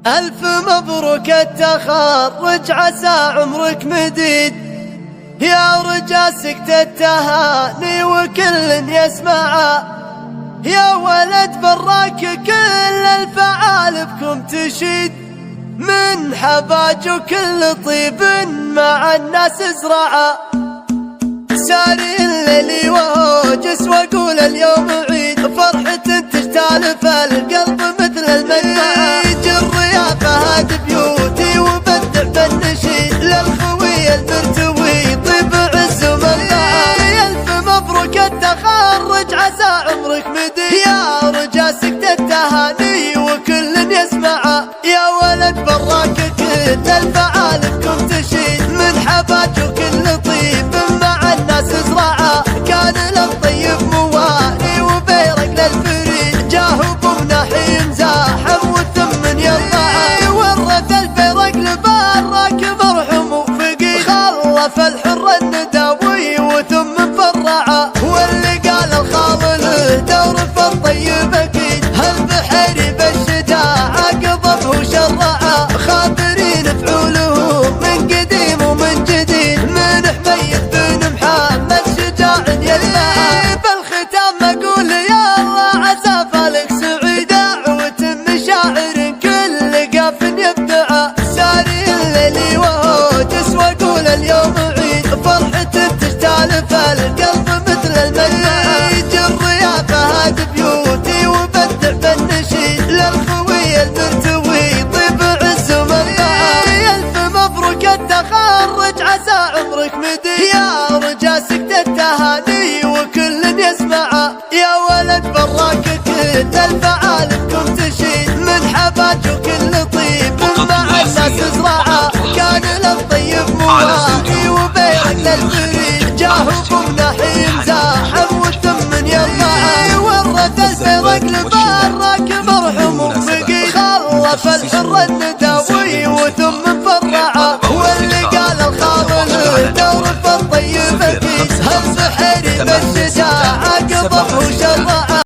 ألف مبروك التخرج عسى عمرك مديد، يا رجاسك التهاني وكل يسمع، يا ولد براك كل الفعال بكم تشيد، من حباج وكل طيب مع الناس ازرع، ساري الليل وهوجس واقول اليوم عيد، فرحة تجتال في القلب مثل المجمع، الريافة هاد بيوتي وبدع بالنشيد، للخوي المرتوي طيب عز ومنفعة، ألف مبروك التخرج عسى عمرك مديد، يا رجاسك التهاني وكل يسمع، يا ولد براك كل الفعال بكم تشيد، من حباج وكل طيب مع الناس ازرع، كان للطيب موالي وبيرق للفريد، جاه بمناحي مزاحم والثمن ينفع، ورث البيرق لبراك مرحوم وفقيد، خلف الحر النداوي وثم فرع، واللي قال الخال له دور في الطيب اكيد، هالبحري بالشجاعة قضبه وشرع، خاطرين فعوله من قديم ومن جديد، من حميد بن محمد شجاع يلمع، بالختام اقول يا الله عسى فالك سعيد، دعوة مشاعر كل قاف يبدع، ساري الليل وهوجس واقول اليوم عيد، فرحة تجتال في القلب مثل المناج، الريافة هاد بيوتي وبدع بالنشيد، للخوي المرتوي طيب عز ومنفعة، ألف مبروك التخرج عسى عمرك مديد، يا رجاسك التهاني وكل يسمع، يا ولد براك كل الفعال بكم تشيد، من حباج وكل طيب مع الناس ازرع، كان للطيب موالي وبيرق للفريد، جاه بمناحي مزاحم والثمن ينفع، ورث البيرق لبراك مرحوم وفقيد، خلف الحر النداوي وثم فرع، واللي قال الخال له دور في الطيب اكيد، هالبحري بالشجاعة قضبه وشرع،